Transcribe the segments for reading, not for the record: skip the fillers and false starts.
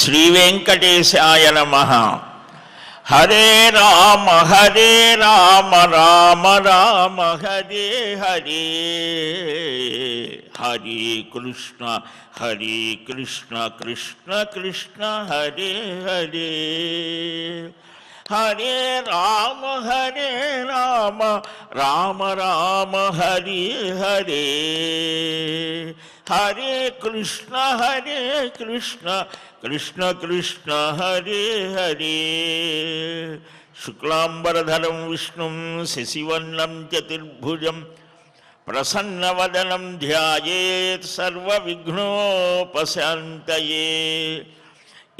శ్రీవేంకటేశాయ నమః. హరే రామ రామ రామ హరే హరే, హరే కృష్ణ కృష్ణ కృష్ణ హరే హరే. హరే రామ రామ రామ హరే హరే, హరే కృష్ణ కృష్ణ కృష్ణ హరే హరే. శుక్లాంబరధరం విష్ణుం శశివర్ణం చతుర్భుజం ప్రసన్నవదనం ధ్యాయేత్ సర్వవిఘ్నోపశాంతయే.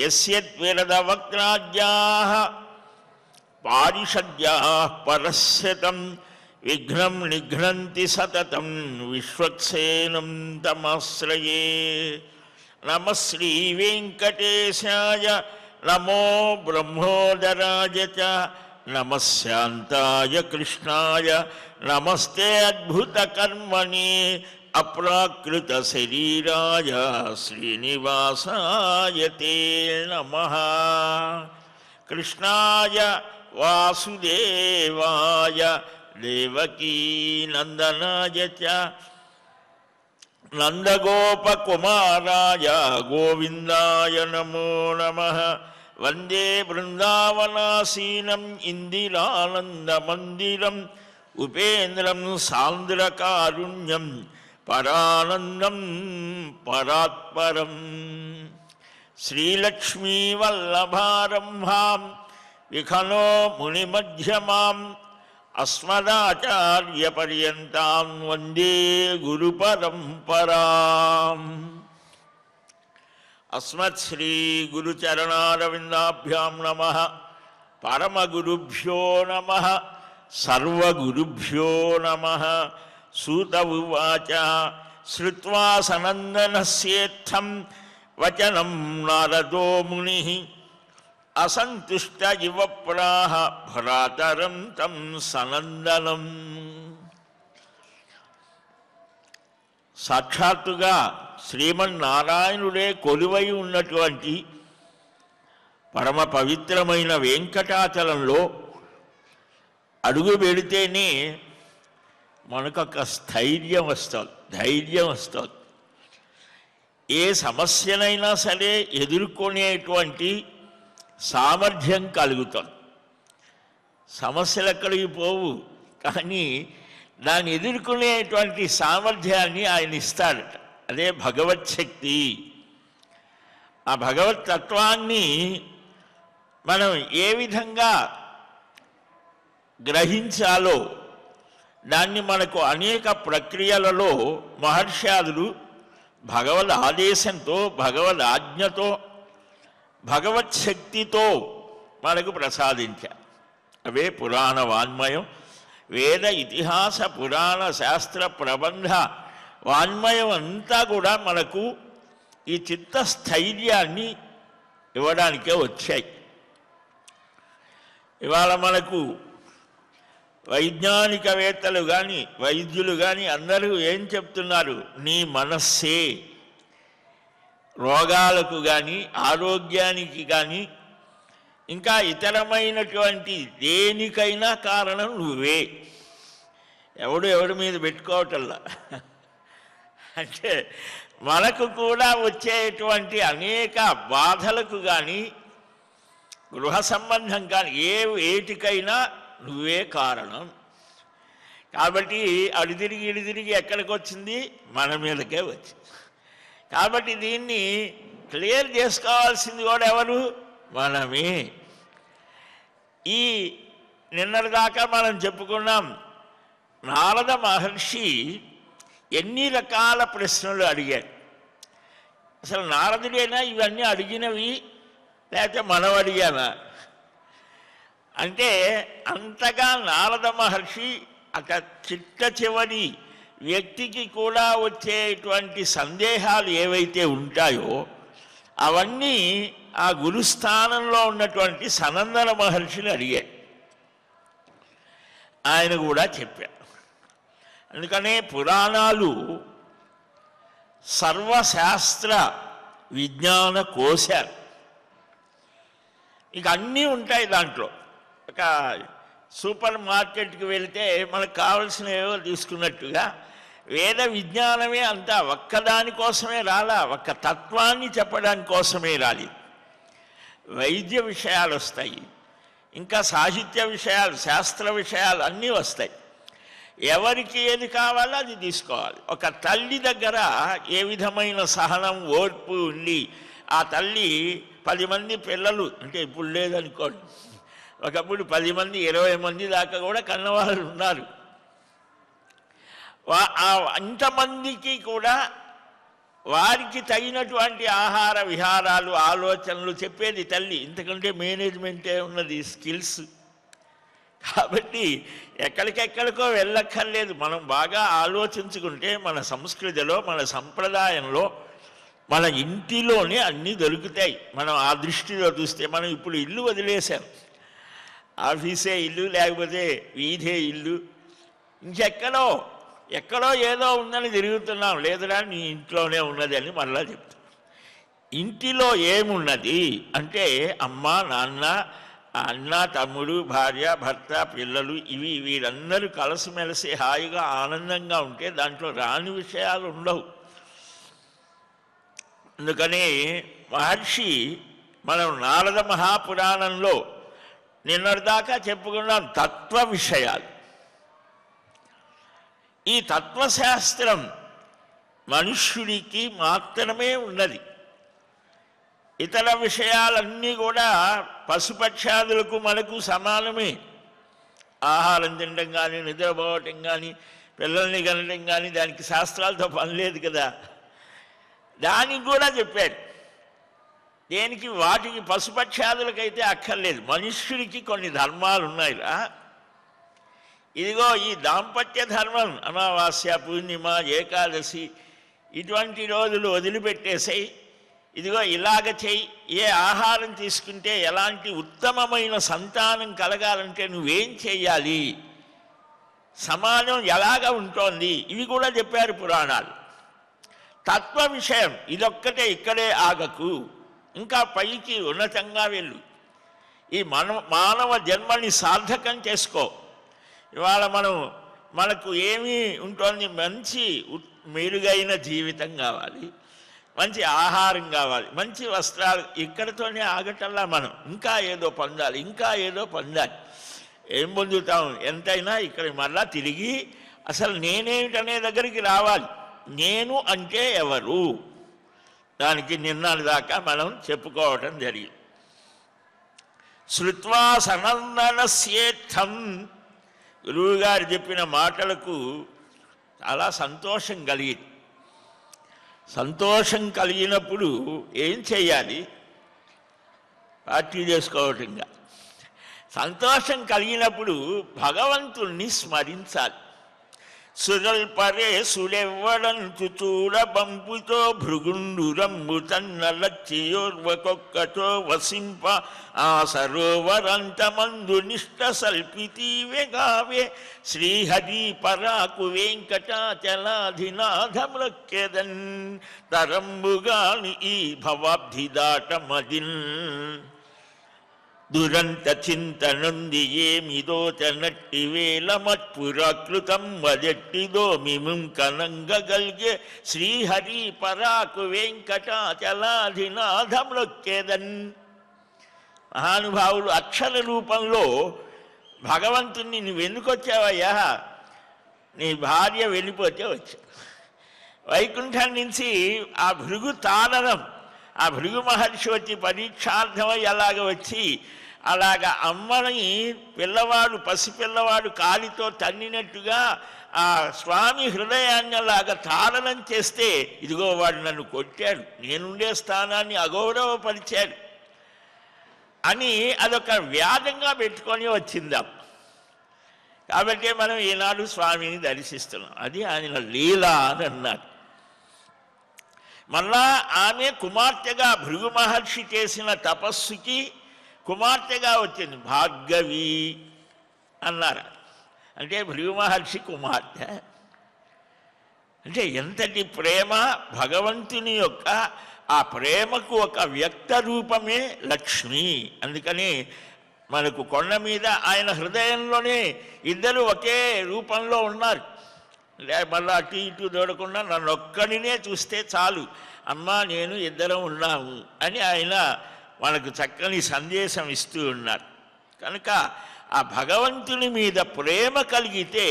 యస్యద్విరదవక్త్రాద్యాః పారిషద్యాః పరస్యతం విఘ్నం నిఘ్నంతి సతతం విశ్వక్సేనం తమాశ్రయే. నమః శ్రీ వెంకటేశాయ నమో బ్రహ్మోదరాయ చ నమః శాంతాయ కృష్ణాయ నమస్తే అద్భుత కర్మణి అప్రాకృత శరీరాయ శ్రీనివాసాయ తే నమః. కృష్ణాయ వాసుదేవాయ దేవకీ నందనాయ చ నందగోపకుమారాయ గోవిందాయ నమో నమః. వందే బృందావనాసీనం ఇందిరానందమందిరం ఉపేంద్రం సాంద్రకారుణ్యం పరానందం పరాత్పరం. శ్రీలక్ష్మీవల్లభారంభాం విఖనో మునిమధ్యమాం అస్మదాచార్యపర్యంతాం వందే గురుపరంపరాం. అస్మత్ శ్రీ గురుచరణారవిందాభ్యాం నమః. పరమగురుభ్యో నమః. సర్వగురుభ్యో నమః. సూత ఉవాచ శ్రుత్వా సనందనస్యేత్థం వచనం నారదో మునిః అసంతుష్ట ఇవ ప్రాహ భ్రాతరం తం సనందనం. సాక్షాత్తుగా శ్రీమన్నారాయణుడే కొలువై ఉన్నటువంటి పరమ పవిత్రమైన వెంకటాచలంలో అడుగు పెడితేనే మనకొక ధైర్యం వస్తుంది. ఏ సమస్యనైనా సరే ఎదుర్కొనేటువంటి సామర్థ్యం కలుగుతుంది. సమస్యలు ఎక్కడికి పోవు, కానీ దాన్ని ఎదుర్కొనేటువంటి సామర్థ్యాన్ని ఆయన ఇస్తాడట. అదే భగవచ్ఛక్తి. ఆ భగవత్ తత్వాన్ని మనం ఏ విధంగా గ్రహించాలో దాన్ని మనకు అనేక ప్రక్రియలలో మహర్షాదులు భగవద్ ఆదేశంతో, భగవద్ ఆజ్ఞతో, భగవత్ శక్తితో మనకు ప్రసాదించారు. అవే పురాణ వాన్మయం. వేద ఇతిహాస పురాణ శాస్త్ర ప్రబంధ వాన్మయం అంతా కూడా మనకు ఈ చిత్తస్థైర్యాన్ని ఇవ్వడానికే వచ్చాయి. ఇవాళ మనకు వైజ్ఞానికవేత్తలు కానీ వైద్యులు కానీ అందరూ ఏం చెప్తున్నారు? నీ మనస్సే రోగాలకు కానీ ఆరోగ్యానికి కానీ ఇంకా ఇతరమైనటువంటి దేనికైనా కారణం నువ్వే. ఎవడి మీద పెట్టుకోవటల్లా. అంటే మనకు కూడా వచ్చేటువంటి అనేక బాధలకు కానీ గృహ సంబంధం కానీ ఏటికైనా నువ్వే కారణం. కాబట్టి అడితిరిగి ఎక్కడికి వచ్చింది? మన మీదకే వచ్చింది. కాబట్టి దీన్ని క్లియర్ చేసుకోవాల్సింది కూడా ఎవరు? మనమే. ఈ నిన్నటిదాకా మనం చెప్పుకున్నాం, నారద మహర్షి ఎన్ని రకాల ప్రశ్నలు అడిగాడు. అసలు నారదుడేనా ఇవన్నీ అడిగినవి, లేకపోతే మనం అడిగానా అంటే అంతగా నారద మహర్షి చిట్ట చివరి వ్యక్తికి కూడా వచ్చేటువంటి సందేహాలు ఏవైతే ఉంటాయో అవన్నీ ఆ గురుస్థానంలో ఉన్నటువంటి సనందన మహర్షిని అడిగాడు. ఆయన కూడా చెప్పారు. అందుకనే పురాణాలు సర్వశాస్త్ర విజ్ఞాన కోశాలు. ఇక అన్నీ ఉంటాయి దాంట్లో. ఒక సూపర్ మార్కెట్కి వెళితే మనకు కావలసినవేవో తీసుకున్నట్టుగా వేద విజ్ఞానమే అంతా ఒక్కదానికోసమే రాలా, ఒక్క తత్వాన్ని చెప్పడానికి కోసమే రాలి. వైద్య విషయాలు వస్తాయి, ఇంకా సాహిత్య విషయాలు, శాస్త్ర విషయాలు అన్నీ వస్తాయి. ఎవరికి ఏది కావాలో అది తీసుకోవాలి. ఒక తల్లి దగ్గర ఏ విధమైన సహనం, ఓర్పు ఉండి ఆ తల్లి 10 మంది పిల్లలు, అంటే ఇప్పుడు లేదనుకోండి, ఒకప్పుడు 10 మంది 20 మంది దాకా కూడా కన్నవాళ్ళు ఉన్నారు. అంతమందికి కూడా వారికి తగినటువంటి ఆహార విహారాలు, ఆలోచనలు చెప్పేది తల్లి. ఇంతకంటే మేనేజ్మెంటే ఉన్నది, స్కిల్స్. కాబట్టి ఎక్కడికెక్కడికో వెళ్ళక్కర్లేదు. మనం బాగా ఆలోచించుకుంటే మన సంస్కృతిలో, మన సంప్రదాయంలో, మన ఇంటిలోనే అన్నీ దొరుకుతాయి. మనం ఆ దృష్టిలో చూస్తే మనం ఇప్పుడు ఇల్లు వదిలేసాం. ఆఫీసే ఇల్లు, లేకపోతే వీధే ఇల్లు, ఎక్కడో ఏదో ఉందని తిరుగుతున్నాం. లేదురా నీ ఇంట్లోనే ఉన్నది అని మళ్ళా చెప్తాం. ఇంటిలో ఏమున్నది అంటే అమ్మ, నాన్న, అన్న, తమ్ముడు, భార్య, భర్త, పిల్లలు, వీరందరూ కలిసిమెలిసి హాయిగా ఆనందంగా ఉంటే దాంట్లో రాని విషయాలు ఉండవు. అందుకని మహర్షి మనం నారద మహాపురాణంలో నిన్నటిదాకా చెప్పుకున్నాం తత్వ విషయాలు. ఈ తత్వశాస్త్రం మనుష్యుడికి మాత్రమే ఉన్నది. ఇతర విషయాలన్నీ కూడా పశుపక్షాదులకు మనకు సమానమే. ఆహారం తినడం కానీ, నిద్రపోవటం కానీ, పిల్లల్ని కనడం కానీ దానికి శాస్త్రాలతో పని లేదు కదా. దానికి కూడా చెప్పాడు. దేనికి? వాటికి పశుపక్షాదులకైతే అక్కర్లేదు. మనుష్యుడికి కొన్ని ధర్మాలు ఉన్నాయిరా. ఇదిగో ఈ దాంపత్య ధర్మం, అమావాస్య, పూర్ణిమ, ఏకాదశి ఇటువంటి రోజులు వదిలిపెట్టేసాయి. ఇదిగో ఇలాగ చెయ్యి. ఏ ఆహారం తీసుకుంటే ఎలాంటి ఉత్తమమైన సంతానం కలగాలంటే నువ్వేం చెయ్యాలి, సమాజం ఎలాగ ఉంటోంది, ఇవి కూడా చెప్పారు పురాణాలు. తత్వ విషయం ఇదొక్కటే ఇక్కడే ఆగకు, ఇంకా పైకి ఉన్నతంగా వెళ్ళు. ఈ మానవ జన్మని సార్థకం చేసుకో. ఇవాళ మనకు ఏమీ ఉంటుంది? మంచి మెరుగైన జీవితం కావాలి, మంచి ఆహారం కావాలి, మంచి వస్త్రాలు. ఇక్కడితోనే ఆగటల్లా మనం ఇంకా ఏదో పొందాలి, ఇంకా ఏదో పొందాలి. ఏం పొందుతాం? ఎంతైనా ఇక్కడ మళ్ళా తిరిగి అసలు నేనేమిటనే దగ్గరికి రావాలి. నేను అంటే ఎవరు? దానికి నిన్నటి దాకా మనం చెప్పుకోవటం జరిగింది. శృత్వా సనందనస్యేత్థం, గురువుగారు చెప్పిన మాటలకు చాలా సంతోషం కలిగింది. సంతోషం కలిగినప్పుడు ఏం చెయ్యాలి? పార్టీ చేసుకోవటంగా. సంతోషం కలిగినప్పుడు భగవంతుణ్ణి స్మరించాలి. సురల్పరే సులెవ్వడంచు చూడ బంపుతో భృగుండురంబు తన్నలచ్చియోర్వకొక్కతో వసింప ఆ సరోవరంతమందు నిష్ట సల్పితీవెగావే శ్రీహరి పరాకు వెంకటాచలాధినాథమృక్కెదన్ తరంబుగాని ఈ భవాబ్ధి దాటమదిన్ దురంత చింతనుంది ఏమిదోచనట్టి వేల మత్పురాకృతం వదెట్టిదో మిముం కనంగగల్గే శ్రీహరి పరాకు వెంకటాచలాధినాథమృక్కెదన్. మహానుభావులు అక్షర రూపంలో భగవంతుణ్ణి నువ్వు ఎందుకొచ్చావయ్యా? నీ భార్య వెళ్ళిపోతే వచ్చా. వైకుంఠం నుంచి ఆ భృగు తాళనం, ఆ భృగు మహర్షి వచ్చి పరీక్షార్థమై అలాగ వచ్చి అలాగ అమ్మని పసిపిల్లవాడు కాలితో తన్నినట్టుగా ఆ స్వామి హృదయాన్ని అలాగా తాళనం చేస్తే, ఇదిగో వాడు నన్ను కొట్టాడు, నేనుండే స్థానాన్ని అగౌరవపరిచాడు అని అదొక వ్యాధంగా పెట్టుకొని వచ్చిందాం. కాబట్టి మనం ఈనాడు స్వామిని దర్శిస్తున్నాం. అది ఆయన లీల అని అన్నారు. మళ్ళా ఆమె కుమార్తెగా భృగు మహర్షి చేసిన తపస్సుకి కుమార్తెగా వచ్చింది. భార్గవి అన్నారు. అంటే భృగు మహర్షి కుమార్తె. అంటే ఎంతటి ప్రేమ! భగవంతుని యొక్క ఆ ప్రేమకు ఒక వ్యక్త రూపమే లక్ష్మి. అందుకని మనకు కొండ మీద ఆయన హృదయంలోనే ఇద్దరు ఒకే రూపంలో ఉన్నారు. మళ్ళీ అటు ఇటు దూడకుండా నన్ను ఒక్కడినే చూస్తే చాలు, అమ్మా నేను ఇద్దరం ఉన్నాము అని ఆయన మనకు చక్కని సందేశం ఇస్తూ ఉన్నారు. కనుక ఆ భగవంతుని మీద ప్రేమ కలిగితే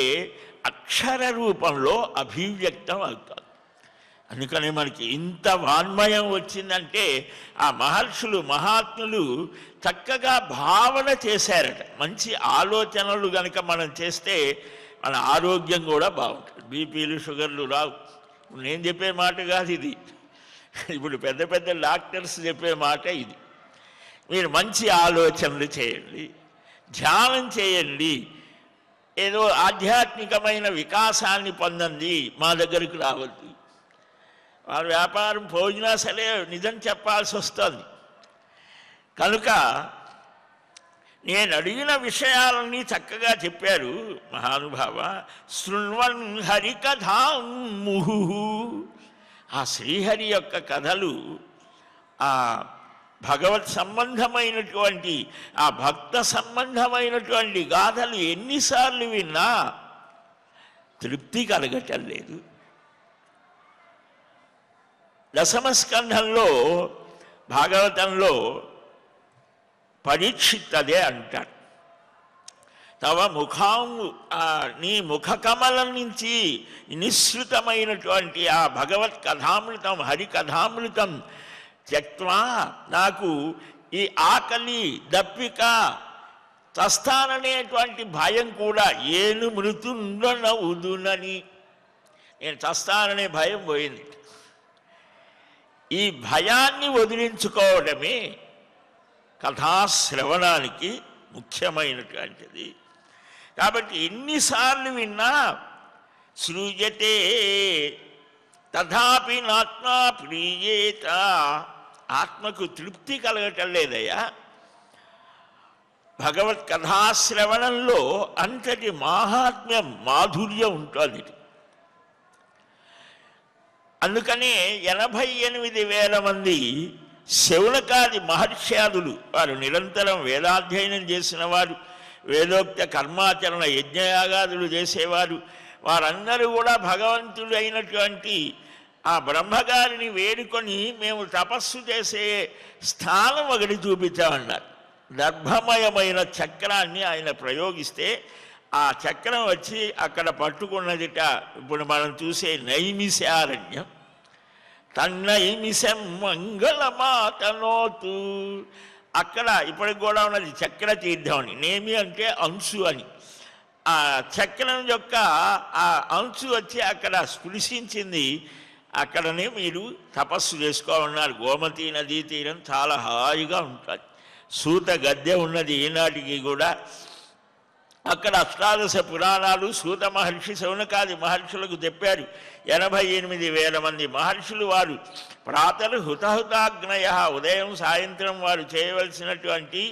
అక్షర రూపంలో అభివ్యక్తం అవుతుంది. అందుకని మనకి ఇంత వాన్మయం వచ్చిందంటే ఆ మహర్షులు మహాత్ములు చక్కగా భావన చేశారట. మంచి ఆలోచనలు కనుక మనం చేస్తే మన ఆరోగ్యం కూడా బాగుంటుంది. బీపీలు షుగర్లు రావు. నేను చెప్పే మాట కాదు ఇది, ఇప్పుడు పెద్ద పెద్ద డాక్టర్స్ చెప్పే మాట ఇది. మీరు మంచి ఆలోచనలు చేయండి, ధ్యానం చేయండి, ఏదో ఆధ్యాత్మికమైన వికాసాన్ని పొందండి, మా దగ్గరికి రావద్దు. వారి వ్యాపారం పోయినా సరే నిజం చెప్పాల్సి వస్తుంది. కనుక నేను అడిగిన విషయాలన్నీ చక్కగా చెప్పారు మహానుభావ. శృణ్వన్ హరికథాం ముహు, ఆ శ్రీహరి యొక్క కథలు, ఆ భగవత్ సంబంధమైనటువంటి ఆ భక్త సంబంధమైనటువంటి గాథలు ఎన్నిసార్లు విన్నా తృప్తి కలగటం లేదు. దశమస్కంధంలో భాగవతంలో పరీక్షిత్ అదే అంటాడు. తవ ముఖాము, నీ ముఖ కమలం నుంచి నిశ్రుతమైనటువంటి ఆ భగవత్ కథామృతం హరికథామృతం త్యక్త్వా, నాకు ఈ ఆకలి దప్పిక చస్తాననేటువంటి భయం కూడా ఏను మృతుండనవుదునని, నేను చస్తాననే భయం పోయింది. ఈ భయాన్ని వదిలించుకోవడమే కథాశ్రవణానికి ముఖ్యమైనటువంటిది. కాబట్టి ఎన్నిసార్లు విన్నా సృజతే తథాపి నాత్మా ప్రీయేత, ఆత్మకు తృప్తి కలగటం లేదయ్యా. భగవత్ కథాశ్రవణంలో అంతటి మాహాత్మ్యం మాధుర్యం ఉంటుంది. అందుకనే 88,000 మంది శౌనకాది మహర్ష్యాదులు, వారు నిరంతరం వేదాధ్యయనం చేసిన వారు, వేదోక్త కర్మాచరణ యజ్ఞయాగాదులు చేసేవారు, వారందరూ కూడా భగవంతుడు అయినటువంటి ఆ బ్రహ్మగారిని వేడుకొని మేము తపస్సు చేసే స్థానం ఒకటి చూపించామన్నారు. దర్భమయమైన చక్రాన్ని ఆయన ప్రయోగిస్తే ఆ చక్రం వచ్చి అక్కడ పట్టుకున్నదిట. ఇప్పుడు మనం చూసే నైమిషారణ్యం, తన్నైమిషం మంగళమాతనోతు, అక్కడ ఇప్పటికి కూడా ఉన్నది చక్ర తీర్థం అని. నేమి అంటే అంశు అని. ఆ చక్రం యొక్క ఆ అంశు వచ్చి అక్కడ స్పృశించింది. అక్కడనే మీరు తపస్సు చేసుకోమన్నారు. గోమతీ నదీ తీరం చాలా హాయిగా ఉంటుంది. సూత గద్దె ఉన్నది ఈనాటికి కూడా. అక్కడ అష్టాదశ పురాణాలు సూత మహర్షి శౌనకాది మహర్షులకు చెప్పారు. 88,000 మంది మహర్షులు వారు ప్రాతలు హుతహుతాగ్నయ, ఉదయం సాయంత్రం వారు చేయవలసినటువంటి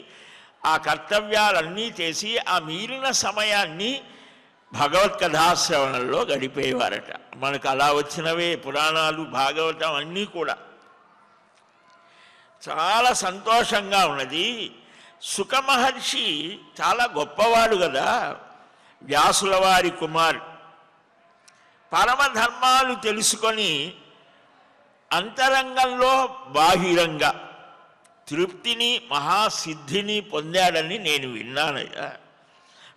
ఆ కర్తవ్యాలన్నీ చేసి ఆ మిగిలిన సమయాన్ని భగవత్కథాశ్రవణంలో గడిపేవారట. మనకు అలా వచ్చినవే పురాణాలు భాగవతం అన్నీ కూడా. చాలా సంతోషంగా ఉన్నది. సుఖమహర్షి చాలా గొప్పవాడు కదా, వ్యాసుల వారి కుమారు. పరమధర్మాలు తెలుసుకొని అంతరంగంలో బాహిరంగా తృప్తిని మహాసిద్ధిని పొందాడని నేను విన్నానయ్యా.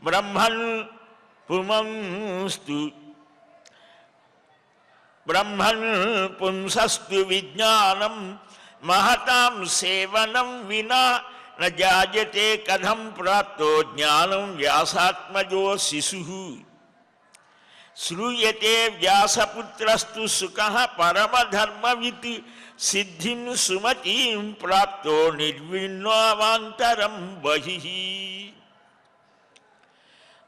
బ్రహ్మన్ పుంసస్తు బ్రహ్మన్ పుంసస్తు విజ్ఞానం మహతాం సేవనం వినా న జాయతే కథం ప్రాప్తో జ్ఞానం వ్యాసాత్మజో శిశు. శ్రూయతే వ్యాసపుత్రస్తు సుఖః పరమధర్మవిత్ సిద్ధిం సుమతీం ప్రాప్తో నిర్విణ్ణావాంతరం బహిః.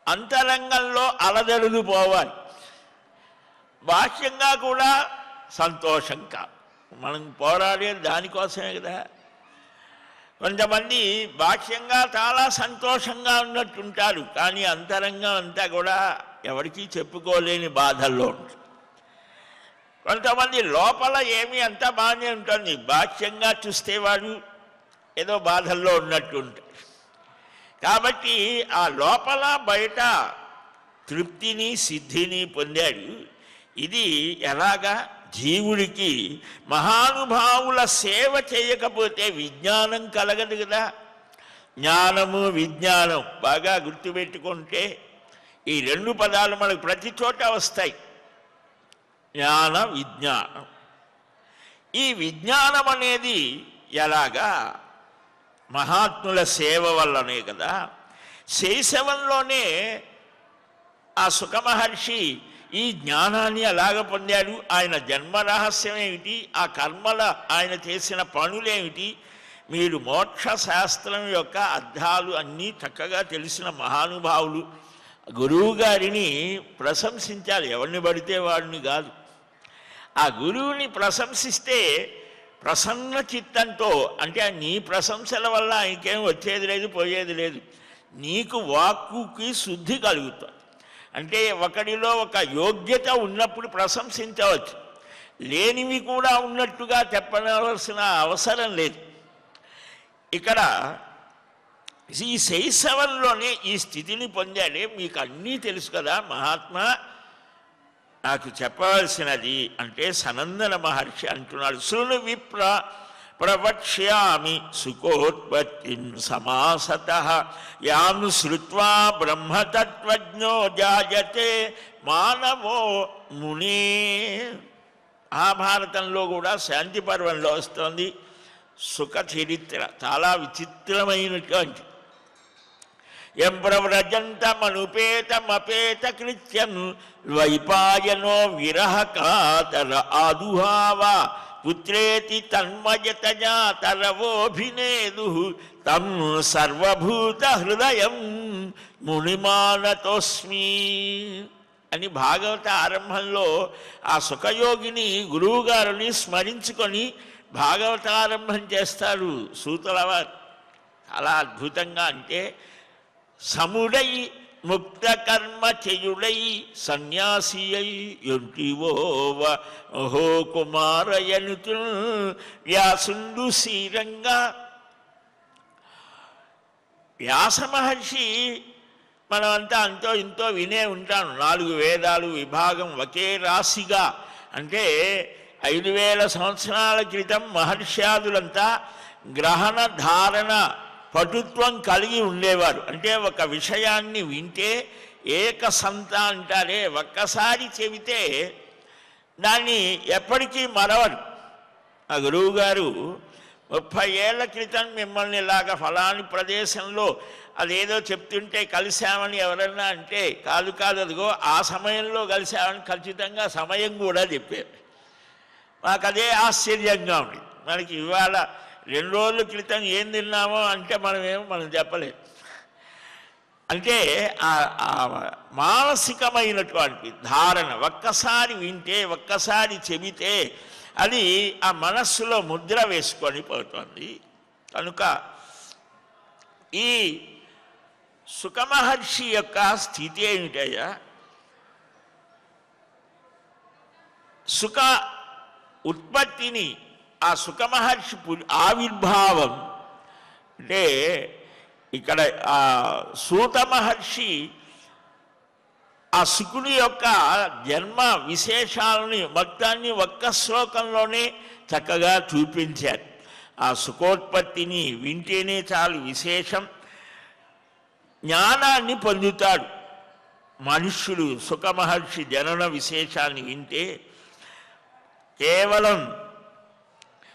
అంతరంగంలో అలదడులు పోవాలి. బాహ్యంగా కూడా సంతోషం కాదు. మనం పోరాడేది దానికోసమే కదా. కొంతమంది బాహ్యంగా చాలా సంతోషంగా ఉన్నట్టుంటారు, కానీ అంతరంగం అంతా కూడా ఎవరికీ చెప్పుకోలేని బాధల్లో ఉంటుంది. కొంతమంది లోపల ఏమీ అంతా బాగానే ఉంటుంది, బాహ్యంగా చూస్తే వాడు ఏదో బాధల్లో ఉన్నట్టు ఉంటాడు. కాబట్టి ఆ లోపల బయట తృప్తిని సిద్ధిని పొందాడు. ఇది ఎలాగా? జీవుడికి మహానుభావుల సేవ చేయకపోతే విజ్ఞానం కలగదు కదా. జ్ఞానము విజ్ఞానం బాగా గుర్తుపెట్టుకుంటే ఈ రెండు పదాలు మనకు ప్రతి చోట వస్తాయి, జ్ఞాన విజ్ఞానం. ఈ విజ్ఞానం అనేది ఎలాగా? మహాత్ముల సేవ వల్లనే కదా. శైశవంలోనే ఆ సుఖమహర్షి ఈ జ్ఞానాన్ని అలాగ పొందాడు. ఆయన జన్మ రహస్యం ఏమిటి, ఆ కర్మల ఆయన చేసిన పనులేమిటి, మీరు మోక్ష శాస్త్రం యొక్క అర్థాలు అన్నీ చక్కగా తెలిసిన మహానుభావులు. గురువు గారిని ప్రశంసించాలి, ఎవరిని పడితే వాడిని కాదు. ఆ గురువుని ప్రశంసిస్తే ప్రసన్న చిత్తంతో, అంటే నీ ప్రశంసల వల్ల ఆయనకేం వచ్చేది లేదు పోయేది లేదు, నీకు వాక్కుకి శుద్ధి కలుగుతుంది. అంటే ఒకడిలో ఒక యోగ్యత ఉన్నప్పుడు ప్రశంసించవచ్చు, లేనివి కూడా ఉన్నట్టుగా చెప్పవలసిన అవసరం లేదు. ఇక్కడ ఈ శైశవంలోనే ఈ స్థితిని పొందాడే. మీకు అన్నీ తెలుసు కదా మహాత్మా, నాకు చెప్పవలసినది అంటే సనందన మహర్షి అంటున్నాడు, శృణు విప్ర ప్రవక్ష్యామి సుఖోత్పత్తిం సమాసతః యాను శ్రుత్వా బ్రహ్మతత్వజ్ఞో జాయతే మానవో మునే. మహాభారతంలో కూడా శాంతి పర్వంలో వస్తుంది సుఖ చరిత్ర, చాలా విచిత్రమైనటువంటి. యం ప్రవ్రజంతమనుపేతమపేత కృత్యం ద్వైపాయనో విరహ కాతర ఆదుహావ పుత్రేతి తన్మయతజాతరవోభినేదు తం సర్వభూత హృదయం మునిమానతోస్మి అని భాగవత ఆరంభంలో ఆ సుఖయోగిని గురువుగారిని స్మరించుకొని భాగవతారంభం చేస్తారు సూతుల వారు. చాలా అద్భుతంగా, అంటే సముడై ముక్త కర్మ చేయుడై సన్యాసి అయి యొంటివోవ ఓహో కుమారయనుతు వ్యాసుండు శ్రీరంగా. వ్యాస మహర్షి మనమంతా అంతో ఇంతో వినే ఉంటాను, 4 వేదాలు విభాగం ఒకే రాశిగా. అంటే 5000 సంవత్సరాల క్రితం మహర్షాదులంతా గ్రహణ ధారణ పటుత్వం కలిగి ఉండేవారు. అంటే ఒక విషయాన్ని వింటే ఏకసంత అంటారే, ఒక్కసారి చెబితే దాన్ని ఎప్పటికీ మరవరు. ఆ గురువుగారు 30 ఏళ్ల క్రితం మిమ్మల్ని ఇలాగ ఫలాని ప్రదేశంలో అదేదో చెప్తుంటే కలిశామని ఎవరన్నా అంటే, కాదు అదిగో ఆ సమయంలో కలిశామని ఖచ్చితంగా సమయం కూడా చెప్పారు. మాకు అదే ఆశ్చర్యంగా ఉంది. మనకి ఇవాళ 2 రోజుల క్రితం ఏం తిన్నామో అంటే మనం చెప్పలేదు. అంటే మానసికమైనటువంటి ధారణ ఒక్కసారి వింటే ఒక్కసారి చెబితే అది ఆ మనస్సులో ముద్ర వేసుకొని పోతుంది. కనుక ఈ సుఖమహర్షి యొక్క స్థితి ఏమిటయ్యా? సుఖ ఉత్పత్తిని, ఆ సుఖమహర్షి ఆవిర్భావం అంటే ఇక్కడ ఆ సూత మహర్షి ఆ శుకుని యొక్క జన్మ విశేషాలని మొత్తాన్ని ఒక్క శ్లోకంలోనే చక్కగా చూపించారు. ఆ సుఖోత్పత్తిని వింటేనే చాలు విశేషం. జ్ఞానాన్ని పొందుతాడు మనుష్యుడు. సుఖమహర్షి జనన విశేషాన్ని వింటే కేవలం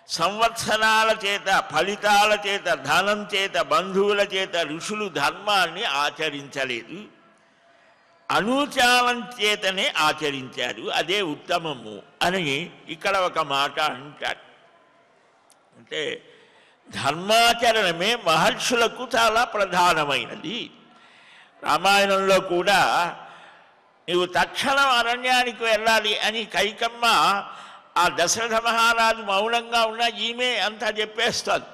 సంవత్సరాల చేత, ఫలితాల చేత, ధనం చేత, బంధువుల చేత ఋషులు ధర్మాన్ని ఆచరించలేదు, అనూచాలం చేతనే ఆచరించారు. అదే ఉత్తమము అని ఇక్కడ ఒక మాట అంటారు. అంటే ధర్మాచరణమే మహర్షులకు చాలా ప్రధానమైనది. రామాయణంలో కూడా నీవు తక్షణం అరణ్యానికి వెళ్ళాలి అని కైకమ్మ ఆ దశరథ మహారాజు మౌనంగా ఉన్నా ఈమె అంతా చెప్పేస్తాడు.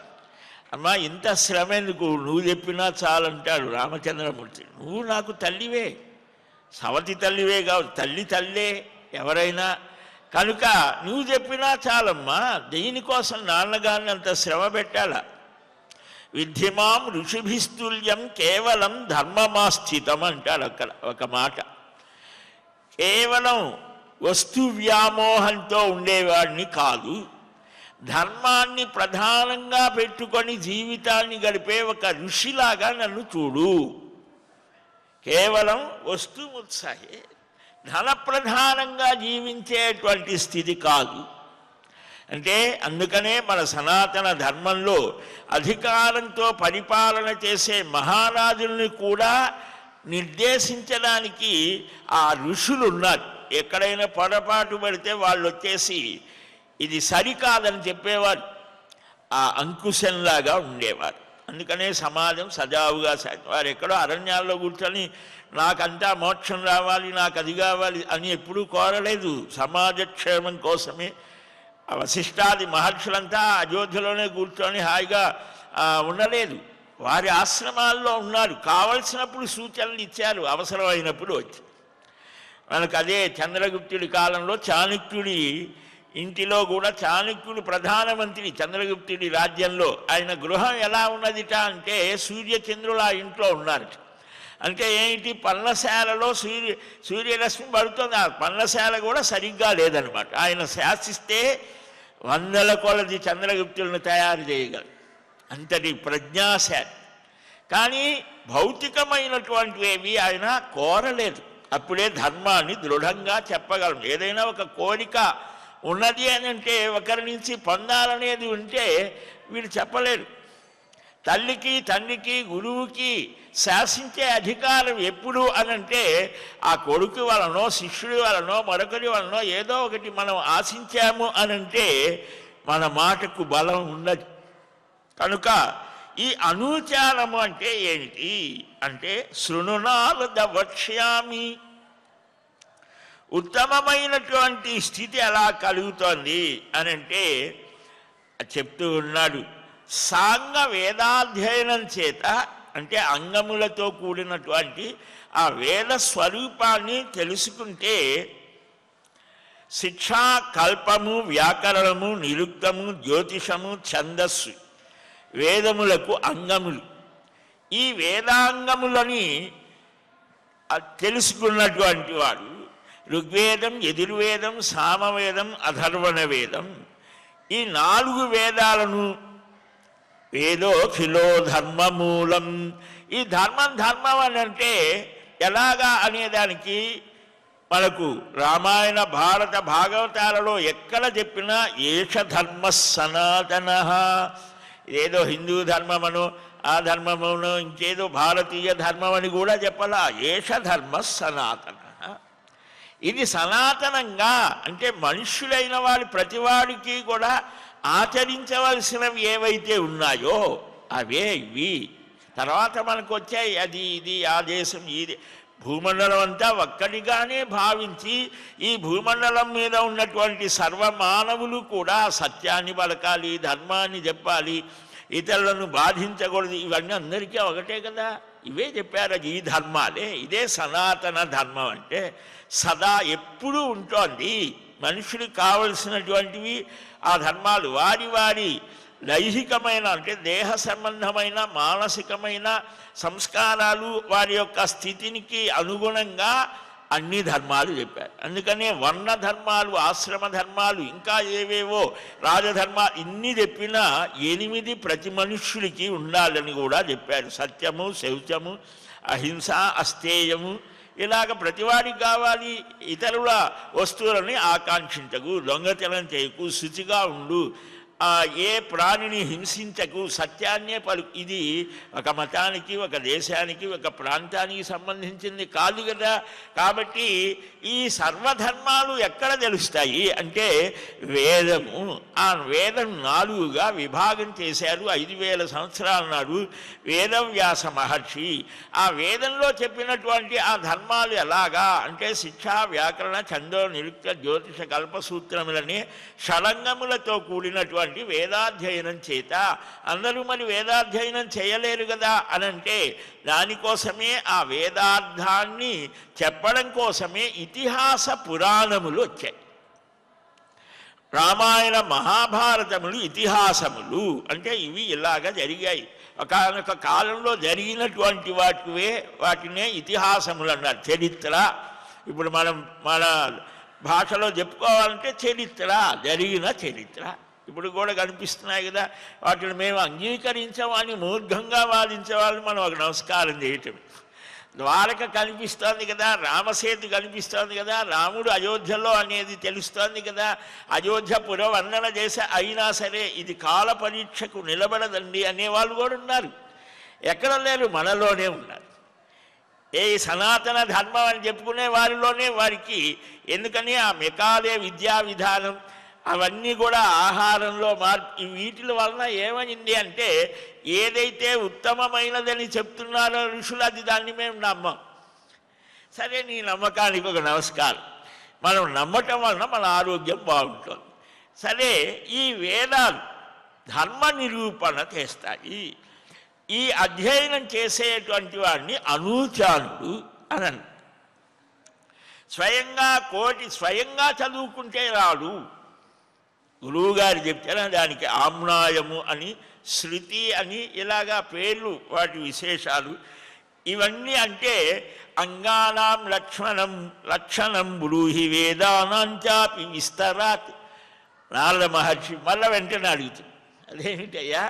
అమ్మా ఇంత శ్రమ ఎందుకు, నువ్వు చెప్పినా చాలంటాడు రామచంద్రమూర్తి. నువ్వు నాకు తల్లివే, సవతి తల్లివే కావు, తల్లే ఎవరైనా. కనుక నువ్వు చెప్పినా చాలమ్మా, దీనికోసం నాన్నగారిని అంత శ్రమ పెట్టాలా? విద్యమాం ఋషిభిస్తుల్యం కేవలం ధర్మమాస్థితం అంటాడు అక్కడ ఒక మాట. కేవలం వస్తు వ్యామోహంతో ఉండేవాడిని కాదు, ధర్మాన్ని ప్రధానంగా పెట్టుకొని జీవితాన్ని గడిపే ఒక ఋషిలాగా నన్ను చూడు. కేవలం వస్తుముత్సాహే, ధన ప్రధానంగా జీవించేటువంటి స్థితి కాదు. అంటే అందుకనే మన సనాతన ధర్మంలో అధికారంతో పరిపాలన చేసే మహారాజుల్ని కూడా నిర్దేశించడానికి ఆ ఋషులు ఉన్నారు. ఎక్కడైనా పొరపాటు పడితే వాళ్ళు వచ్చేసి ఇది సరికాదని చెప్పేవారు, ఆ అంకుశంలాగా ఉండేవారు. అందుకనే సమాజం సజావుగా వారు ఎక్కడో అరణ్యాల్లో కూర్చొని నాకంతా మోక్షం రావాలి, నాకు అది కావాలి అని ఎప్పుడూ కోరలేదు. సమాజ క్షేమం కోసమే వశిష్ఠాది మహర్షులంతా అయోధ్యలోనే కూర్చొని హాయిగా ఉండలేదు, వారి ఆశ్రమాల్లో ఉన్నారు. కావలసినప్పుడు సూచనలు ఇచ్చారు, అవసరమైనప్పుడు వచ్చి. మనకు అదే చంద్రగుప్తుడి కాలంలో చాణక్యుడి ఇంటిలో కూడా, చాణక్యుడు ప్రధానమంత్రి చంద్రగుప్తుడి రాజ్యంలో, ఆయన గృహం ఎలా ఉన్నదిట అంటే సూర్యచంద్రులు ఆ ఇంట్లో ఉన్నారు. అంటే ఏంటి, పర్ణశాలలో సూర్యరశ్మి పడుతుంది, ఆ పర్ణశాల కూడా సరిగ్గా లేదనమాట. ఆయన శాసిస్తే వందల కొలది చంద్రగుప్తులను తయారు చేయగలరు, అంతటి ప్రజ్ఞాశాలి. కానీ భౌతికమైనటువంటివి ఆయన కోరలేదు. అప్పుడే ధర్మాన్ని దృఢంగా చెప్పగలం. ఏదైనా ఒక కోరిక ఉన్నది అని అంటే, ఒకరి నుంచి పొందాలనేది ఉంటే వీడు చెప్పలేరు. తల్లికి తండ్రికి గురువుకి శాసించే అధికారం ఎప్పుడు అనంటే, ఆ కొడుకు వలనో శిష్యుడి వలనో మరొకరి వలనో ఏదో ఒకటి మనం ఆశించాము అనంటే మన మాటకు బలం ఉండదు. కనుక ఈ అనూచారము అంటే ఏమిటి అంటే, శృణునారద వక్ష్యామి, ఉత్తమమైనటువంటి స్థితి ఎలా కలుగుతోంది అనంటే చెప్తూ ఉన్నాడు. సాంగ వేదాధ్యయనం చేత, అంటే అంగములతో కూడినటువంటి ఆ వేద స్వరూపాన్ని తెలుసుకుంటే, శిక్షా, కల్పము, వ్యాకరణము, నిరుక్తము, జ్యోతిషము, ఛందస్సు వేదములకు అంగములు. ఈ వేదాంగములని తెలుసుకున్నటువంటి వాడు ఋగ్వేదం, యజుర్వేదం, సామవేదం, అథర్వణ వేదం, ఈ 4 వేదాలను వేదోఖిలో ధర్మమూలం. ఈ ధర్మం అని అంటే ఎలాగా అనేదానికి మనకు రామాయణ భారత భాగవతాలలో ఎక్కడ చెప్పినా ఏష ధర్మ సనాతన, ఏదో హిందూ ధర్మమను ఆ ధర్మమును ఇంకేదో భారతీయ ధర్మం అని కూడా చెప్పాలా. ఏష ధర్మ సనాతన, ఇది సనాతనంగా, అంటే మనుష్యులైన వాడి ప్రతివాడికి కూడా ఆచరించవలసినవి ఏవైతే ఉన్నాయో అవే ఇవి. తర్వాత మనకు వచ్చాయి అది ఇది ఆ దేశం ఇది, భూమండలం అంతా ఒక్కటిగానే భావించి ఈ భూమండలం మీద ఉన్నటువంటి సర్వమానవులు కూడా సత్యాన్ని పలకాలి, ధర్మాన్ని చెప్పాలి, ఇతరులను బాధించకూడదు, ఇవన్నీ అందరికీ ఒకటే కదా. ఇవే చెప్పారు, ఈ ధర్మాలే. ఇదే సనాతన ధర్మం అంటే. సదా ఎప్పుడూ ఉంటోంది. మనుషుడికి కావలసినటువంటివి ఆ ధర్మాలు వారి వారి లైహికమైన, అంటే దేహ సంబంధమైన మానసికమైన సంస్కారాలు వారి యొక్క స్థితికి అనుగుణంగా అన్ని ధర్మాలు చెప్పారు. అందుకనే వర్ణ ధర్మాలు, ఆశ్రమ ధర్మాలు, ఇంకా ఏవేవో రాజధర్మాలు, ఇన్ని చెప్పినా 8 ప్రతి మనుష్యుడికి ఉండాలని కూడా చెప్పారు. సత్యము, శౌచము, అహింస, అస్థేయము, ఇలాగ ప్రతివాడికి కావాలి. ఇతరుల వస్తువులని ఆకాంక్షించకు, దొంగతనం చేయకు, శుచిగా ఉండు, ఏ ప్రాణిని హింసించకు, సత్యాన్నే పలుకు. ఇది ఒక మతానికి, ఒక దేశానికి, ఒక ప్రాంతానికి సంబంధించింది కాదు కదా. కాబట్టి ఈ సర్వధర్మాలు ఎక్కడ తెలుస్తాయి అంటే వేదము. ఆ వేదం 4గా విభాగం చేశారు 5000 సంవత్సరాల నాడు వేదవ్యాస మహర్షి. ఆ వేదంలో చెప్పినటువంటి ఆ ధర్మాలు ఎలాగా అంటే శిక్షా, వ్యాకరణ, ఛందో, నిరుక్త, జ్యోతిష, కల్పసూత్రములనే షడంగములతో కూడినటువంటి వేదాధ్యయనం చేత. అందరూ మరి వేదాధ్యయనం చేయలేరు కదా అనంటే దానికోసమే ఆ వేదార్థాన్ని చెప్పడం కోసమే ఇతిహాస పురాణములు వచ్చాయి. రామాయణ మహాభారతములు ఇతిహాసములు అంటే ఇవి ఇలాగ జరిగాయి. ఒకనొక కాలంలో జరిగినటువంటి వాటినే ఇతిహాసములు అన్నారు. చరిత్ర ఇప్పుడు మనం మన భాషలో చెప్పుకోవాలంటే చరిత్ర, జరిగిన చరిత్ర ఇప్పుడు కూడా కనిపిస్తున్నాయి కదా. వాటిని మేము అంగీకరించామని మూర్ఘంగా వాదించే వాళ్ళు మనం ఒక నమస్కారం చేయటం. ద్వారక కనిపిస్తోంది కదా, రామసేతు కనిపిస్తోంది కదా, రాముడు అయోధ్యలో అనేది తెలుస్తోంది కదా, అయోధ్య పురవర్ణన చేసి అయినా సరే ఇది కాల పరీక్షకు నిలబడదండి అనేవాళ్ళు కూడా ఉన్నారు. ఎక్కడ లేరు, మనలోనే ఉన్నారు. ఏ సనాతన ధర్మం అని చెప్పుకునే వారిలోనే వారికి ఎందుకని ఆ మెకాలే విద్యా విధానం అవన్నీ కూడా ఆహారంలో వీటి వలన ఏమైంది అంటే ఏదైతే ఉత్తమమైనదని చెప్తున్నారో ఋషులు అది దాన్ని మేము నమ్మం. సరే, నీ నమ్మకానికి ఒక నమస్కారం. మనం నమ్మటం వలన మన ఆరోగ్యం బాగుంటుంది. సరే, ఈ వేదాలు ధర్మ నిరూపణ చేస్తాయి. ఈ అధ్యయనం చేసేటువంటి వాడిని అనూచానుడు అని స్వయంగా చదువుకుంటే రాడు. గురువుగారు చెప్తారా దానికి ఆమ్నాయము అని, శృతి అని ఇలాగా పేర్లు, వాటి విశేషాలు ఇవన్నీ. అంటే అంగానాం లక్షణం బ్రూహి వేదానాంచాపి విస్తరాత్. నారద మహర్షి మళ్ళీ వెంటనే అడుగుతుంది, అదేమిటయ్యా,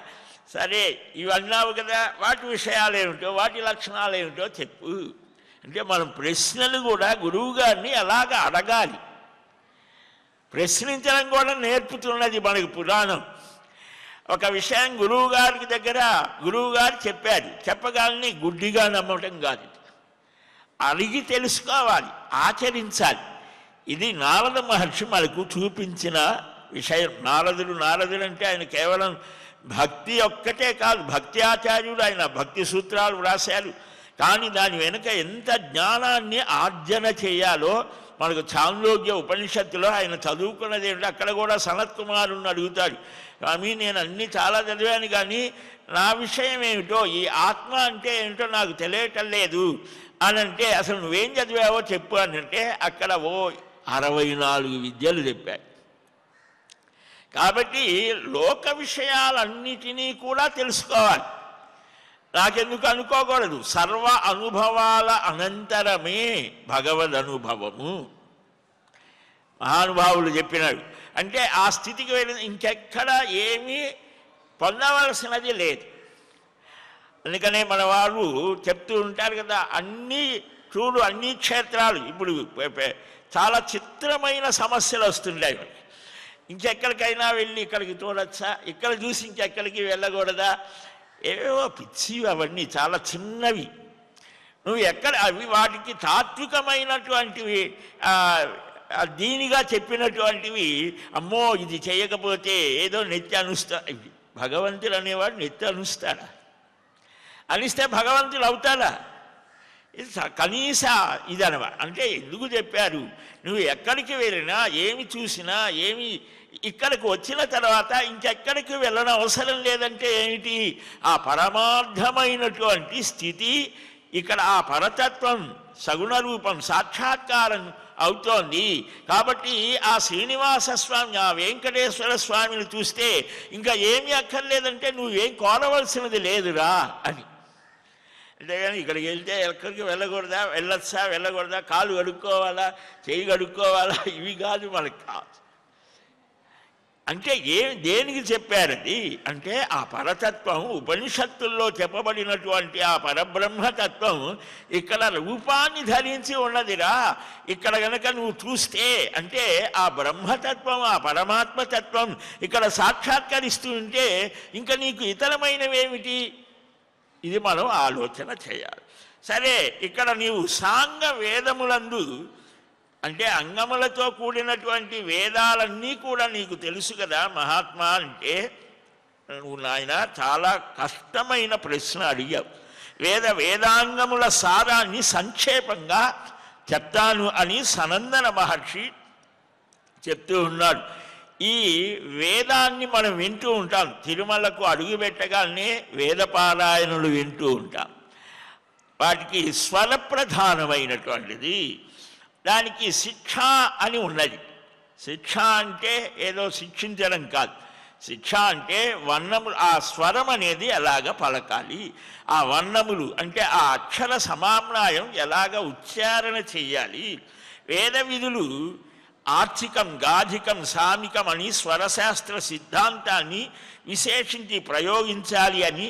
సరే ఇవన్నావు కదా, వాటి విషయాలు ఏమిటో, వాటి లక్షణాలు ఏమిటో చెప్పు అంటే మనం ప్రశ్నలు కూడా గురువుగారిని అలాగ అడగాలి. ప్రశ్నించడం కూడా నేర్పుతున్నది మనకు పురాణం. ఒక విషయం గురువుగారు చెప్పారు, చెప్పగానే గుడ్డిగా నమ్మటం కాదు, అడిగి తెలుసుకోవాలి, ఆచరించాలి. ఇది నారద మహర్షి మనకు చూపించిన విషయం. నారదుడు అంటే ఆయన కేవలం భక్తి ఒక్కటే కాదు, భక్తి ఆచార్యుడు. ఆయన భక్తి సూత్రాలు వ్రాశారు. కానీ దాని వెనుక ఎంత జ్ఞానాన్ని ఆర్జన చేయాలో మనకు చాంద్రోగ్య ఉపనిషత్తులో ఆయన చదువుకున్నది ఏమిటి, అక్కడ కూడా సనత్ కుమారుని అడుగుతాడు, స్వామి నేను అన్నీ చాలా చదివాను కానీ నా విషయం ఏమిటో, ఈ ఆత్మ అంటే ఏమిటో నాకు తెలియటం లేదు అని అంటే, అసలు నువ్వేం చదివావో చెప్పు అని అంటే అక్కడ 64 విద్యలు చెప్పాడు. కాబట్టి లోక విషయాలన్నిటినీ కూడా తెలుసుకోవాలి. నాకెందుకు అనుకోకూడదు, సర్వ అనుభవాల అనంతరమే భగవద్ అనుభవము. మహానుభావులు చెప్పినాడు. అంటే ఆ స్థితికి వెళ్ళిన ఇంకెక్కడ ఏమీ పొందవలసినది లేదు. అందుకనే మన వాళ్ళు చెప్తూ ఉంటారు కదా, అన్నీ క్షేత్రాలు ఇప్పుడు చాలా చిత్రమైన సమస్యలు వస్తుంటాయి. ఇంకెక్కడికైనా వెళ్ళి ఇక్కడికి చూడొచ్చా, ఇక్కడ చూసి ఇంకెక్కడికి వెళ్ళకూడదా, ఏవేవో పిచ్చి, అవన్నీ చాలా చిన్నవి. నువ్వు అవి వాటికి తాత్వికమైనటువంటివి దీనిగా చెప్పినటువంటివి. అమ్మో ఇది చేయకపోతే ఏదో నెత్తి అనుస్తా. భగవంతుడు అనేవాడు నెత్తి అనుస్తాడా? అనిస్తే భగవంతుడు అవుతాడా? ఇది కనీస ఇదనమాట. అంటే ఎందుకు చెప్పారు, నువ్వు ఎక్కడికి వెళ్ళినా ఏమి చూసినా ఇక్కడికి వచ్చిన తర్వాత ఇంకెక్కడికి వెళ్ళడం అవసరం లేదంటే ఏమిటి, ఆ పరమార్థమైనటువంటి స్థితి ఇక్కడ ఆ పరతత్వం సగుణ రూపం సాక్షాత్కారం అవుతోంది. కాబట్టి ఆ శ్రీనివాస స్వామి, ఆ వెంకటేశ్వర స్వామిని చూస్తే ఇంకా ఏమీ అక్కర్లేదంటే నువ్వేం కోరవలసినది లేదురా అని. అంతేగాని ఇక్కడికి వెళ్తే ఎక్కడికి వెళ్ళకూడదా, వెళ్ళకూడదా, కాలు కడుక్కోవాలా, చెయ్యి కడుక్కోవాలా, ఇవి కాదు మనకు కాదు. అంటే దేనికి చెప్పారది అంటే ఆ పరతత్వం, ఉపనిషత్తుల్లో చెప్పబడినటువంటి ఆ పరబ్రహ్మతత్వం ఇక్కడ రూపాన్ని ధరించి ఉన్నదిరా. ఇక్కడ గనక నువ్వు చూస్తే అంటే ఆ బ్రహ్మతత్వం, ఆ పరమాత్మతత్వం ఇక్కడ సాక్షాత్కరిస్తూ ఉంటే ఇంకా నీకు ఇతరమైనవేమిటి, ఇది మనం ఆలోచన చేయాలి. సరే, ఇక్కడ నీవు సాంగ వేదములందు అంటే అంగములతో కూడినటువంటి వేదాలన్నీ కూడా నీకు తెలుసు కదా మహాత్మా అంటే, నువ్వు నాయన చాలా కష్టమైన ప్రశ్న అడిగావు. వేదాంగముల సారాన్ని సంక్షేపంగా చెప్తాను అని సనందన మహర్షి చెప్తూ ఉన్నాడు. ఈ వేదాన్ని మనం వింటూ ఉంటాం, తిరుమలకు అడుగుపెట్టగానే వేదపారాయణులు వింటూ ఉంటాం. వాటికి స్వరప్రధానమైనటువంటిది, దానికి శిక్ష అని ఉన్నది. శిక్ష అంటే ఏదో శిక్షించడం కాదు. శిక్ష అంటే వర్ణములు, ఆ స్వరం అనేది ఎలాగ పలకాలి, ఆ వర్ణములు అంటే ఆ అక్షర సమామ్నాయం ఎలాగ ఉచ్చారణ చెయ్యాలి. వేద విధులు ఆర్చికం, గాధికం, సామికం అని స్వరశాస్త్ర సిద్ధాంతాన్ని విశేషించి ప్రయోగించాలి అని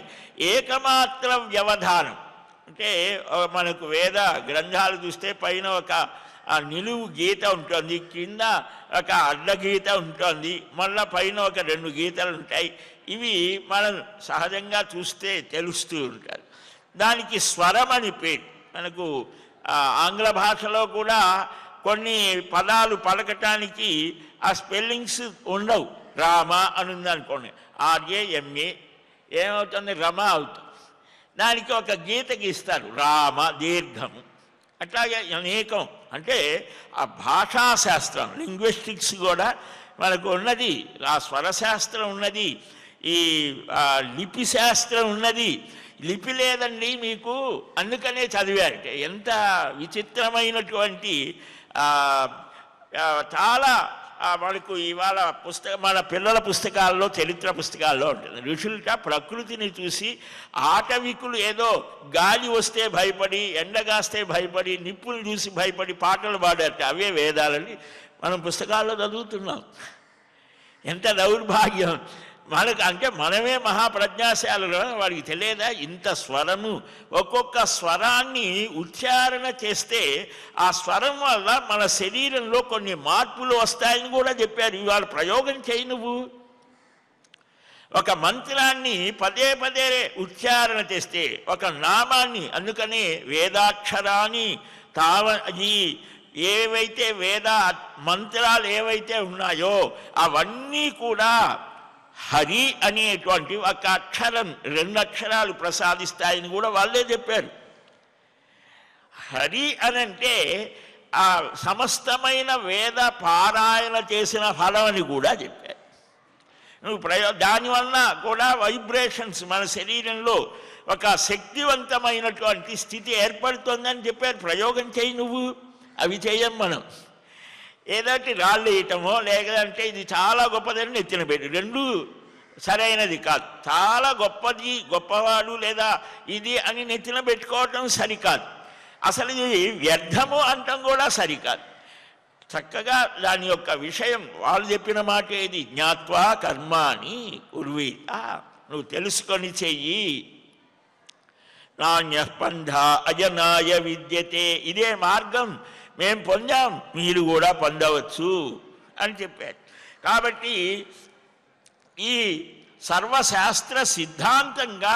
ఏకమాత్ర వ్యవధానం. అంటే మనకు వేద గ్రంథాలు చూస్తే పైన ఒక నిలువు గీత ఉంటుంది, కింద ఒక అడ్డగీత ఉంటుంది, మళ్ళీ పైన ఒక 2 గీతలు ఉంటాయి. ఇవి మనం సహజంగా చూస్తే తెలుస్తూ ఉంటారు. దానికి స్వరం అని పేరు. మనకు ఆంగ్ల భాషలో కూడా కొన్ని పదాలు పలకటానికి ఆ స్పెల్లింగ్స్ ఉండవు. రామ అని ఉందనుకోండి, RAMA ఏమవుతుంది, రమ అవుతుంది. దానికి ఒక గీత గీస్తారు, రామ దీర్ఘము. అట్లాగే అనేకం. అంటే ఆ భాషాశాస్త్రం, లింగ్విస్టిక్స్ కూడా మనకు ఉన్నది, ఆ స్వరశాస్త్రం ఉన్నది, ఈ లిపి శాస్త్రం ఉన్నది. లిపి లేదండి మీకు, అందుకనే చదివారంటే ఎంత విచిత్రమైనటువంటి చాలా మనకు ఇవాళ మన పిల్లల పుస్తకాల్లో, చరిత్ర పుస్తకాల్లో ఉంటుంది. ఋషులట ప్రకృతిని చూసి ఆటవికులు ఏదో గాలి వస్తే భయపడి, ఎండగాస్తే భయపడి, నిప్పులు చూసి భయపడి పాటలు పాడారట. అవే వేదాలని మనం పుస్తకాల్లో చదువుతున్నాం. ఎంత దౌర్భాగ్యం మనకు. అంటే మనమే మహాప్రజ్ఞాశాలలో, వాడికి తెలియదా ఇంత స్వరము. ఒక్కొక్క స్వరాన్ని ఉచ్చారణ చేస్తే ఆ స్వరం వల్ల మన శరీరంలో కొన్ని మార్పులు వస్తాయని కూడా చెప్పారు. ఇవాళ ప్రయోగం చేయి నువ్వు. ఒక మంత్రాన్ని పదే పదే ఉచ్చారణ చేస్తే, ఒక నామాన్ని, అందుకనే వేదాక్షరాన్ని ఈ ఏవైతే వేద మంత్రాలు ఏవైతే ఉన్నాయో అవన్నీ కూడా హరి అనేటువంటి ఒక అక్షరం, 2 అక్షరాలు ప్రసాదిస్తాయని కూడా వాళ్ళే చెప్పారు. హరి అనంటే ఆ సమస్తమైన వేద పారాయణ చేసిన ఫలం అని కూడా చెప్పారు. నువ్వు దానివల్ల కూడా వైబ్రేషన్స్ మన శరీరంలో ఒక శక్తివంతమైనటువంటి స్థితి ఏర్పడుతుందని చెప్పారు. ప్రయోగం చేయి నువ్వు. అవి చేయం మనం. ఏదంటే రాళ్ళు వేయటమో లేదంటే ఇది చాలా గొప్పదని నెత్తిన పెట్టి, 2 సరైనది కాదు. చాలా గొప్పది, గొప్పవాడు లేదా ఇది అని నెత్తిన పెట్టుకోవటం సరికాదు. అసలు ఇది వ్యర్థము అంటాం కూడా సరికాదు. చక్కగా దాని యొక్క విషయం వాళ్ళు చెప్పిన మాట ఏది, జ్ఞాత్వా కర్మాణి కుర్వీత, నువ్వు తెలుసుకొని చెయ్యి. నాణ్యస్పంధ అజనాయ విద్యతే, ఇదే మార్గం మేము పొందాం, మీరు కూడా పొందవచ్చు అని చెప్పారు. కాబట్టి ఈ సర్వశాస్త్ర సిద్ధాంతంగా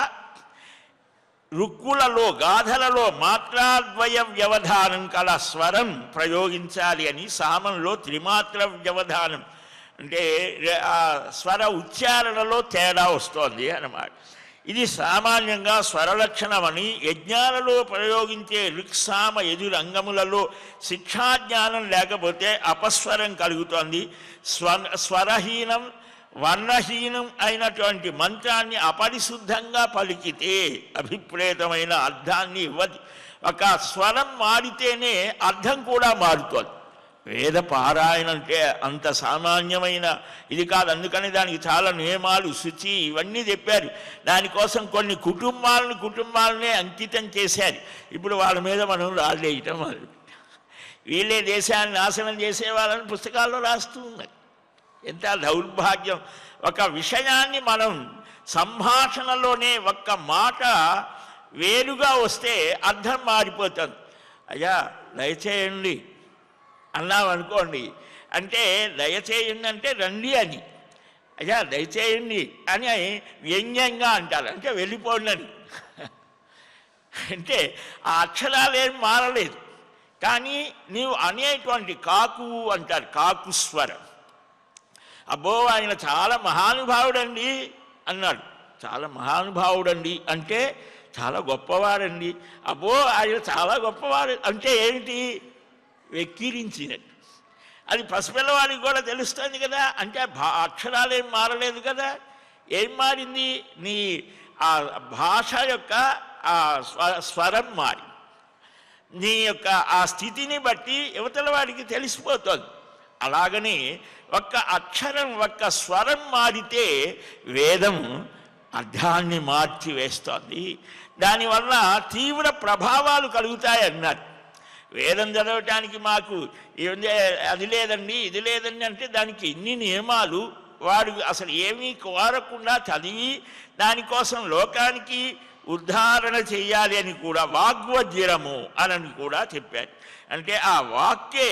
రుక్కులలో, గాథలలో మాత్రాద్వయ వ్యవధానం కల స్వరం ప్రయోగించాలి అని, సామంలో త్రిమాత్ర వ్యవధానం అంటే ఆ స్వర ఉచ్చారణలో తేడా వస్తోంది అన్నమాట. ఇది సామాన్యంగా స్వరలక్షణమని, యజ్ఞాలలో ప్రయోగించే ఋక్సామ యజుర్ అంగములలో శిక్షాజ్ఞానం లేకపోతే అపస్వరం కలుగుతోంది. స్వరహీనం, వర్ణహీనం అయినటువంటి మంత్రాన్ని అపరిశుద్ధంగా పలికితే అభిప్రేతమైన అర్థాన్ని ఇవ్వదు. ఒక స్వరం మారితేనే అర్థం కూడా మారుతోంది. వేద పారాయణ అంటే అంత సామాన్యమైన ఇది కాదు. అందుకని దానికి చాలా నియమాలు, శుచి ఇవన్నీ చెప్పారు. దానికోసం కొన్ని కుటుంబాలనే అంకితం చేశారు. ఇప్పుడు వాళ్ళ మీద మనం రాళ్ళేయటం వాళ్ళు, వీళ్ళే దేశాన్ని నాశనం చేసే వాళ్ళని పుస్తకాల్లో రాస్తూ ఉన్నారు. ఎంత దౌర్భాగ్యం. ఒక విషయాన్ని మనం సంభాషణలోనే ఒక్క మాట వేరుగా వస్తే అర్థం మారిపోతుంది. అయ్యా దయచేయండి అన్నామనుకోండి, అంటే దయచేయండి అంటే రండి అని, అయ్యా దయచేయండి అని వ్యంగ్యంగా అంటారు, అంటే వెళ్ళిపోండి అని. అంటే ఆ అక్షరాలు ఏం మారలేదు, కానీ నీవు అనేటువంటి కాకు అంటారు, కాకు స్వరం. అబ్బో ఆయన చాలా మహానుభావుడండి అన్నాడు. చాలా మహానుభావుడండి అంటే చాలా గొప్పవాడండి. అబ్బో ఆయన చాలా గొప్పవాడు అంటే ఏమిటి, వెక్కిరించినట్టు. అది పసిపిల్లవాడికి కూడా తెలుస్తుంది కదా. అంటే అక్షరాలు ఏం మారలేదు కదా. ఏం మారింది, నీ ఆ భాష యొక్క ఆ స్వరం మారి, నీ యొక్క ఆ స్థితిని బట్టి యువతల వాడికి తెలిసిపోతుంది. అలాగని ఒక్క అక్షరం ఒక్క స్వరం మారితే వేదం అర్థాన్ని మార్చి వేస్తోంది. దానివల్ల తీవ్ర ప్రభావాలు కలుగుతాయన్నారు. వేదం చదవటానికి మాకు అది లేదండి ఇది లేదండి అంటే దానికి ఇన్ని నియమాలు, వాడు అసలు ఏమీ కోరకుండా చదివి దానికోసం లోకానికి ఉద్ధారణ చెయ్యాలి అని కూడా వాగ్వజ్రము అని కూడా చెప్పారు. అంటే ఆ వాక్కే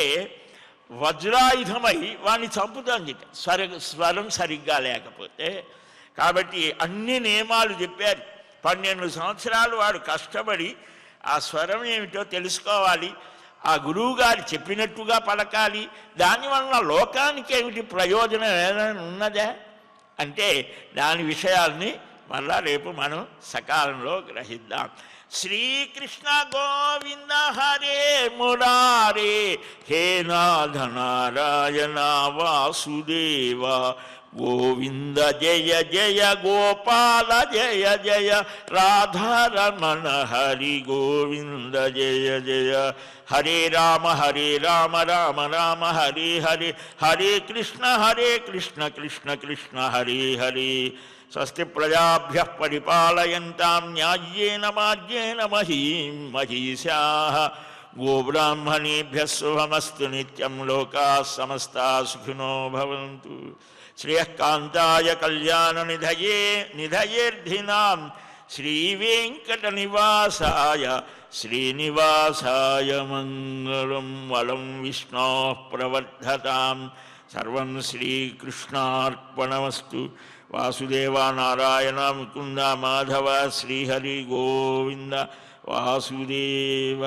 వజ్రాయుధమై వాడిని చంపుతుంది స్వరం సరిగ్గా లేకపోతే. కాబట్టి అన్ని నియమాలు చెప్పారు. 12 సంవత్సరాలు వాడు కష్టపడి ఆ స్వరం ఏమిటో తెలుసుకోవాలి, ఆ గురువుగారు చెప్పినట్టుగా పలకాలి. దానివల్ల లోకానికి ఏమిటి ప్రయోజనం ఏదైనా ఉన్నదా అంటే దాని విషయాల్ని మళ్ళా రేపు మనం సకాలంలో గ్రహిద్దాం. శ్రీకృష్ణ గోవింద హరే మురారే హే నాథ నారాయణ వాసుదేవ గోవింద జయ జయ గోపాల జయ జయ రాధారమణ హరి గోవింద జయ జయ. హరే రామ రామ రామ హరే హరే, హరే కృష్ణ కృష్ణ కృష్ణ హరే హరే. స్వస్తి ప్రజాభ్యః పరిపాలయంతాం న్యాయ్యేన మార్గేణ మహీం మహీశాః. గోబ్రాహ్మణేభ్యः శుభమస్తు నిత్యం. లోకాः సమస్తాः సుఖినో భవంతు. శ్రేయఃకాంతాయ కళ్యాణ నిధయేర్థినాం శ్రీవేంకటనివాసాయ శ్రీనివాసాయ మంగళం. వలం విష్ణోః ప్రవర్ధతాం. సర్వం శ్రీకృష్ణార్పణమస్తు. వాసుదేవ నారాయణ ముకుంద మాధవ శ్రీహరి గోవింద వాసుదేవ.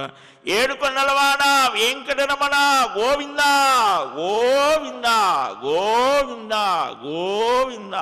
ఏడుకొండలవాడ వెంకటరమణ గోవింద గోవింద గోవింద గోవింద.